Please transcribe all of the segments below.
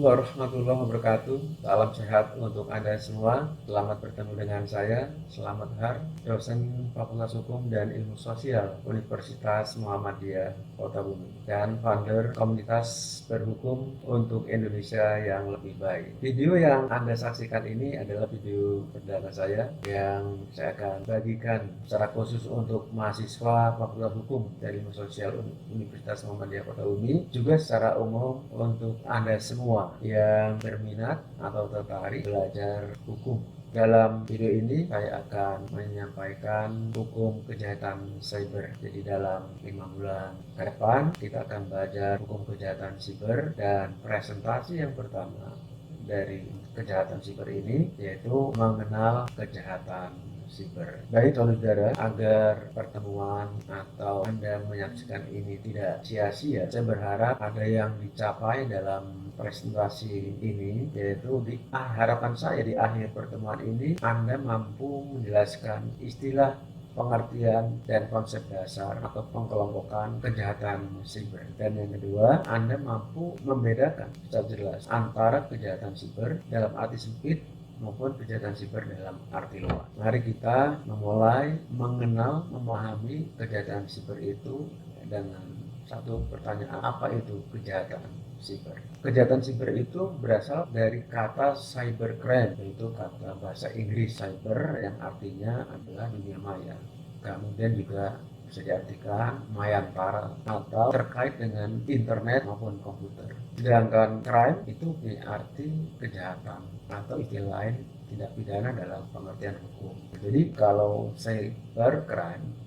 warahmatullahi wabarakatuh. Salam sehat untuk Anda semua. Selamat bertemu dengan saya, Selamat Har, dosen Fakultas Hukum dan Ilmu Sosial Universitas Muhammadiyah Kota Bumi dan founder komunitas berhukum untuk Indonesia yang lebih baik. Video yang Anda saksikan ini adalah video perdana saya yang saya akan bagikan secara khusus untuk mahasiswa Fakultas Hukum dan Ilmu Sosial Universitas Muhammadiyah Kota Bumi, juga secara umum untuk Anda semua yang berminat atau tertarik belajar hukum. Dalam video ini saya akan menyampaikan hukum kejahatan cyber. Jadi dalam 5 bulan ke depan kita akan belajar hukum kejahatan cyber, dan presentasi yang pertama dari kejahatan cyber ini yaitu mengenal kejahatan cyber. Baik saudara, agar pertemuan atau Anda menyaksikan ini tidak sia-sia, saya berharap ada yang dicapai dalam presentasi ini, yaitu harapan saya di akhir pertemuan ini Anda mampu menjelaskan istilah, pengertian dan konsep dasar atau pengkelompokan kejahatan cyber. Dan yang kedua, Anda mampu membedakan secara jelas antara kejahatan cyber dalam arti sempit maupun kejahatan cyber dalam arti luas. Mari kita memulai mengenal, memahami kejahatan cyber itu dengan satu pertanyaan: apa itu kejahatan cyber? Kejahatan cyber itu berasal dari kata cybercrime, yaitu kata bahasa Inggris cyber yang artinya adalah dunia maya. Kemudian juga bisa diartikan mayantara atau terkait dengan internet maupun komputer. Sedangkan crime itu berarti kejahatan atau istilah lain tindak pidana dalam pengertian hukum. Jadi kalau cybercrime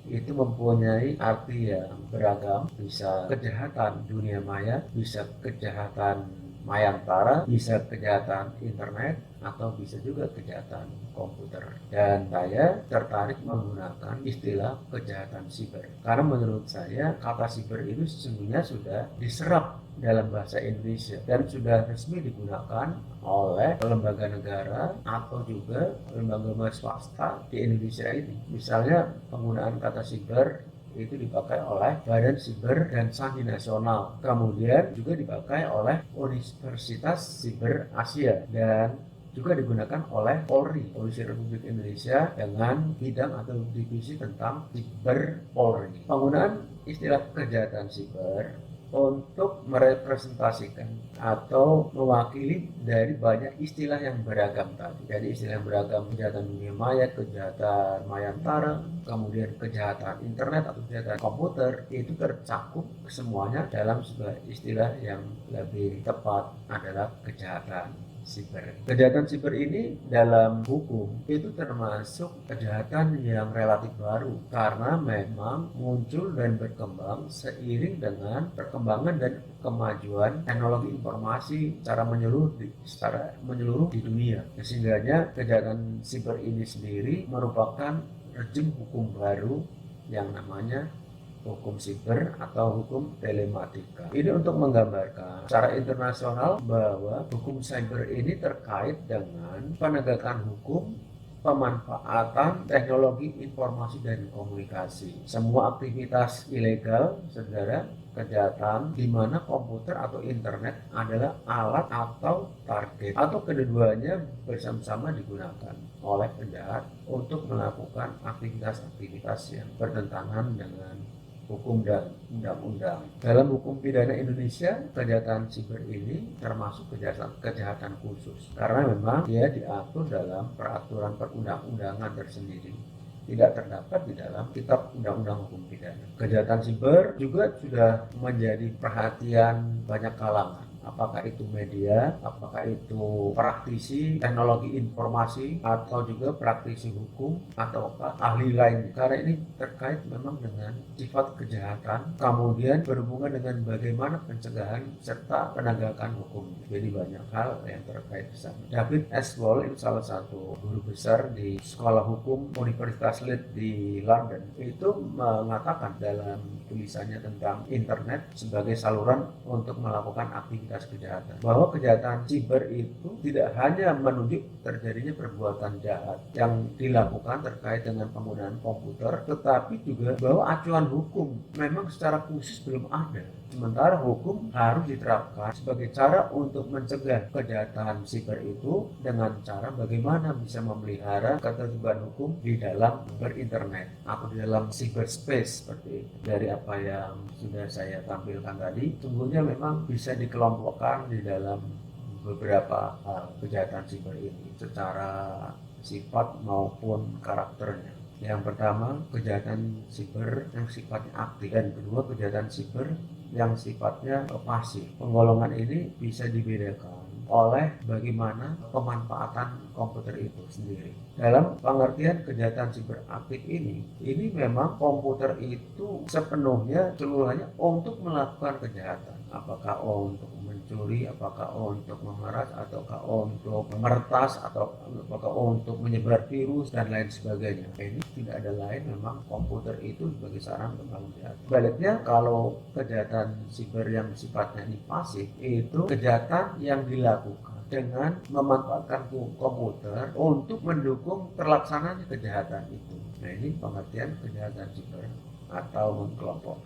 itu mempunyai arti yang beragam, bisa kejahatan dunia maya, bisa kejahatan mayantara, bisa kejahatan internet, atau bisa juga kejahatan komputer. Dan saya tertarik menggunakan istilah kejahatan siber karena menurut saya kata siber itu sesungguhnya sudah diserap dalam bahasa Indonesia dan sudah resmi digunakan oleh lembaga negara atau juga lembaga swasta di Indonesia ini. Misalnya penggunaan kata siber itu dipakai oleh Badan Siber dan Sandi Nasional, kemudian juga dipakai oleh Universitas Siber Asia, dan juga digunakan oleh Polri, Polisi Republik Indonesia, dengan bidang atau divisi tentang siber Polri. Penggunaan istilah kejahatan siber untuk merepresentasikan atau mewakili dari banyak istilah yang beragam tadi. Jadi istilah yang beragam: kejahatan dunia maya, kejahatan mayantara, kemudian kejahatan internet atau kejahatan komputer, itu tercakup semuanya dalam sebuah istilah yang lebih tepat adalah kejahatan siber. Kejahatan siber ini dalam hukum itu termasuk kejahatan yang relatif baru karena memang muncul dan berkembang seiring dengan perkembangan dan kemajuan teknologi informasi secara menyeluruh di dunia. Sehingga kejahatan siber ini sendiri merupakan rejim hukum baru yang namanya hukum siber atau hukum telematika. Ini untuk menggambarkan secara internasional bahwa hukum cyber ini terkait dengan penegakan hukum, pemanfaatan teknologi informasi dan komunikasi. Semua aktivitas ilegal, saudara, kejahatan di mana komputer atau internet adalah alat atau target, atau keduanya bersama-sama digunakan oleh penjahat untuk melakukan aktivitas-aktivitas yang bertentangan dengan hukum dan undang-undang. Dalam hukum pidana Indonesia, kejahatan siber ini termasuk kejahatan khusus karena memang dia diatur dalam peraturan perundang-undangan tersendiri, tidak terdapat di dalam kitab undang-undang hukum pidana. Kejahatan siber juga sudah menjadi perhatian banyak kalangan, apakah itu media, apakah itu praktisi teknologi informasi, atau juga praktisi hukum, atau ahli lain. Karena ini terkait memang dengan sifat kejahatan, kemudian berhubungan dengan bagaimana pencegahan serta penegakan hukum. Jadi banyak hal yang terkait di sana. David S. Wall, salah satu guru besar di Sekolah Hukum Universitas Leeds di London, itu mengatakan dalam tulisannya tentang internet sebagai saluran untuk melakukan aktivitas kejahatan, bahwa kejahatan siber itu tidak hanya menunjuk terjadinya perbuatan jahat yang dilakukan terkait dengan penggunaan komputer, tetapi juga bahwa acuan hukum memang secara khusus belum ada Sementara hukum harus diterapkan sebagai cara untuk mencegah kejahatan siber itu dengan cara bagaimana bisa memelihara ketertiban hukum di dalam berinternet atau di dalam cyberspace seperti itu. Dari apa yang sudah saya tampilkan tadi, sungguhnya memang bisa dikelompokkan di dalam beberapa hal kejahatan siber ini secara sifat maupun karakternya. Yang pertama, kejahatan siber yang sifatnya aktif, dan kedua, kejahatan siber yang sifatnya pasif. Penggolongan ini bisa dibedakan oleh bagaimana pemanfaatan komputer itu sendiri. Dalam pengertian kejahatan siber aktif ini memang komputer itu seluruhnya untuk melakukan kejahatan. Apakah untuk mencuri, apakah untuk memeras, ataukah untuk memertas, atau apakah untuk menyebar virus dan lain sebagainya. Ini tidak ada lain, memang komputer itu sebagai sarana untuk melakukan kejahatan. Sebaliknya, kalau kejahatan siber yang sifatnya pasif, itu kejahatan yang dilakukan dengan memanfaatkan komputer untuk mendukung terlaksananya kejahatan itu. Nah, ini pengertian kejahatan siber atau kelompok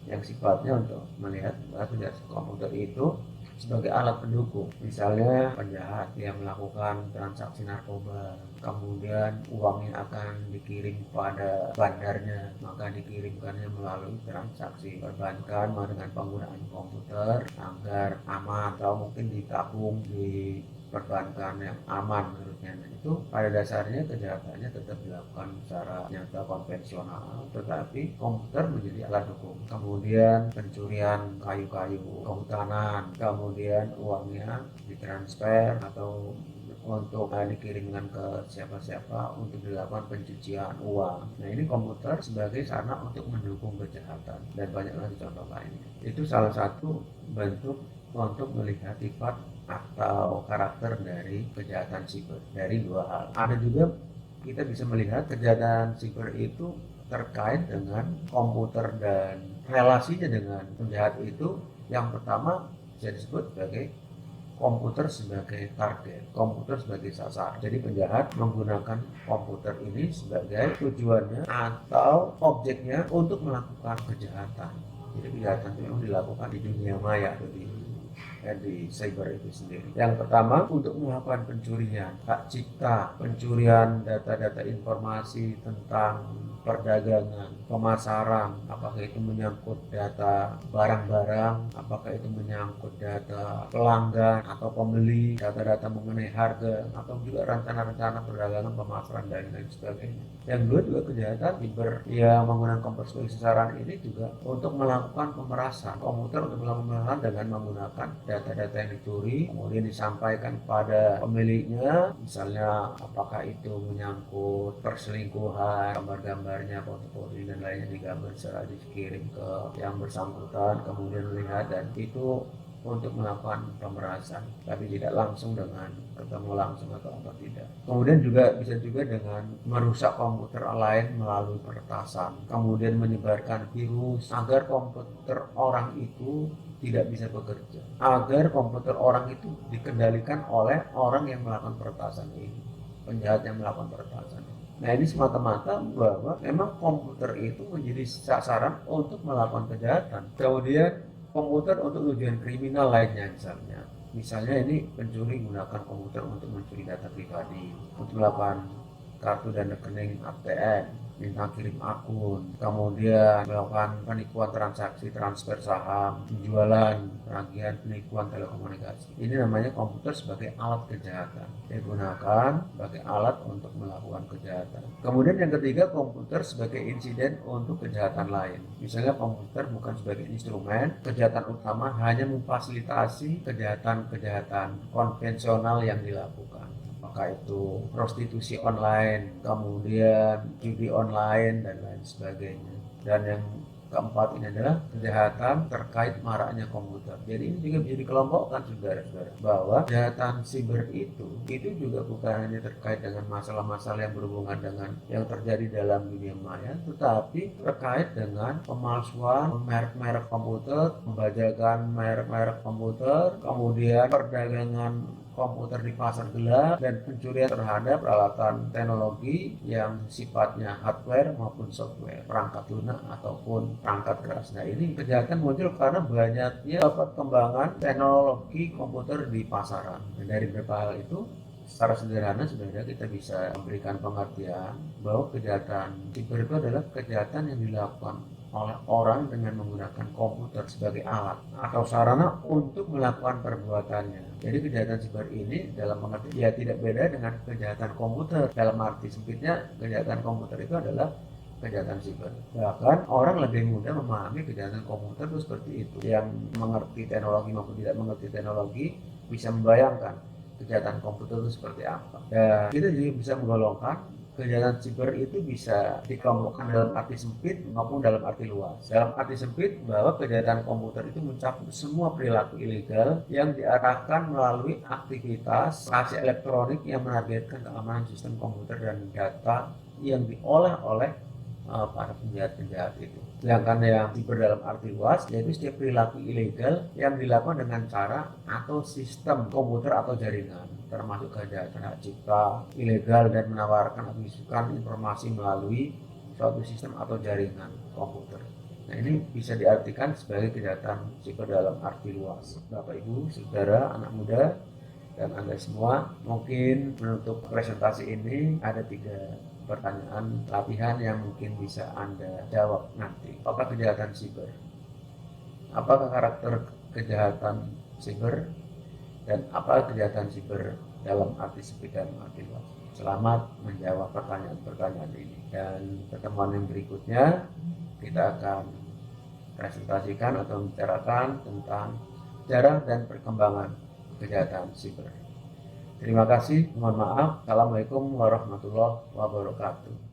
yang sifatnya untuk melihat kejahatan komputer itu sebagai alat pendukung. Misalnya penjahat yang melakukan transaksi narkoba, kemudian uangnya akan dikirim pada bandarnya, maka dikirimkannya melalui transaksi perbankan dengan penggunaan komputer agar aman, atau mungkin ditabung di perbankan yang aman menurutnya. Nah, itu pada dasarnya kejahatannya tetap dilakukan secara nyata konvensional, tetapi komputer menjadi alat dukung. Kemudian pencurian kayu-kayu kehutanan, kemudian uangnya ditransfer atau untuk dikirimkan ke siapa-siapa untuk dilakukan pencucian uang. Nah, ini komputer sebagai sarana untuk mendukung kejahatan, dan banyak lagi contoh lainnya. Itu salah satu bentuk untuk melihat sifat atau karakter dari kejahatan siber dari dua hal. Ada juga kita bisa melihat kejahatan siber itu terkait dengan komputer dan relasinya dengan penjahat itu. Yang pertama bisa disebut sebagai komputer sebagai target, komputer sebagai sasaran. Jadi penjahat menggunakan komputer ini sebagai tujuannya atau objeknya untuk melakukan kejahatan. Jadi kejahatan itu memang dilakukan di dunia maya, di cyber itu sendiri. Yang pertama, untuk melakukan pencurian hak cipta, pencurian data-data informasi tentang perdagangan, pemasaran, apakah itu menyangkut data barang-barang, apakah itu menyangkut data pelanggan atau pembeli, data-data mengenai harga, atau juga rencana-rencana perdagangan, pemasaran, dan lain sebagainya. Yang kedua juga kejahatan siber yang menggunakan komputer sebagai sasaran ini juga untuk melakukan pemerasan, komputer untuk melakukan pemerasan dengan menggunakan data-data yang dicuri, kemudian disampaikan pada pemiliknya, misalnya apakah itu menyangkut perselingkuhan, gambar-gambarnya, foto-foto dan lainnya digambar secara dikirim ke yang bersangkutan, kemudian melihat, dan itu untuk melakukan pemerasan, tapi tidak langsung dengan ketemu langsung atau apa tidak. Kemudian juga bisa juga dengan merusak komputer lain melalui peretasan, kemudian menyebarkan virus agar komputer orang itu tidak bisa bekerja, agar komputer orang itu dikendalikan oleh orang yang melakukan peretasan ini, penjahat yang melakukan peretasan. Nah, ini semata-mata bahwa memang komputer itu menjadi sasaran untuk melakukan kejahatan. Kemudian komputer untuk tujuan kriminal lainnya, misalnya ini pencuri menggunakan komputer untuk mencuri data pribadi, untuk melakukan kartu dan rekening ATM, minta kirim akun, kemudian melakukan penipuan transaksi transfer saham, penjualan, tagihan, penipuan telekomunikasi. Ini namanya komputer sebagai alat kejahatan, digunakan sebagai alat untuk melakukan kejahatan. Kemudian yang ketiga, komputer sebagai insiden untuk kejahatan lain. Misalnya komputer bukan sebagai instrumen kejahatan utama, hanya memfasilitasi kejahatan-kejahatan konvensional yang dilakukan, apakah itu prostitusi online, kemudian judi online, dan lain sebagainya. Dan yang keempat ini adalah kejahatan terkait maraknya komputer. Jadi ini juga bisa dikelompokkan, saudara-saudara, bahwa kejahatan siber itu juga bukan hanya terkait dengan masalah-masalah yang berhubungan dengan yang terjadi dalam dunia maya, tetapi terkait dengan pemalsuan merek-merek komputer, pembajakan merek-merek komputer, kemudian perdagangan komputer di pasar gelap, dan pencurian terhadap peralatan teknologi yang sifatnya hardware maupun software, perangkat lunak ataupun perangkat keras. Nah, ini kejahatan muncul karena banyaknya perkembangan teknologi komputer di pasaran. Dan dari beberapa hal itu, secara sederhana sebenarnya kita bisa memberikan pengertian bahwa kejahatan siber itu adalah kejahatan yang dilakukan oleh orang dengan menggunakan komputer sebagai alat atau sarana untuk melakukan perbuatannya. Jadi kejahatan siber ini dalam pengertian ya tidak beda dengan kejahatan komputer. Dalam arti sempitnya, kejahatan komputer itu adalah kejahatan siber. Bahkan orang lebih mudah memahami kejahatan komputer itu seperti itu. Yang mengerti teknologi maupun tidak mengerti teknologi bisa membayangkan kejahatan komputer itu seperti apa. Dan kita juga bisa menggolongkan kejahatan siber itu bisa dikelompokkan dalam arti sempit maupun dalam arti luas. Dalam arti sempit, bahwa kejahatan komputer itu mencakup semua perilaku ilegal yang diarahkan melalui aktivitas transaksi elektronik yang menargetkan keamanan sistem komputer dan data yang diolah oleh para penjahat-penjahat itu. Sedangkan yang siber dalam arti luas yaitu setiap perilaku ilegal yang dilakukan dengan cara atau sistem komputer atau jaringan, termasuk kejahatan hak cipta ilegal dan menawarkan atau mengisukan informasi melalui suatu sistem atau jaringan komputer. Nah, ini bisa diartikan sebagai kejahatan siber dalam arti luas. Bapak, Ibu, Saudara, anak muda, dan Anda semua, mungkin menutup presentasi ini ada 3 pertanyaan latihan yang mungkin bisa Anda jawab nanti. Apa kejahatan siber? Apakah karakter kejahatan siber? Dan apa kejahatan siber dalam arti sempit dan arti luas? Selamat menjawab pertanyaan-pertanyaan ini. Dan pertemuan yang berikutnya kita akan presentasikan atau membicarakan tentang sejarah dan perkembangan kejahatan siber. Terima kasih, mohon maaf. Assalamualaikum warahmatullahi wabarakatuh.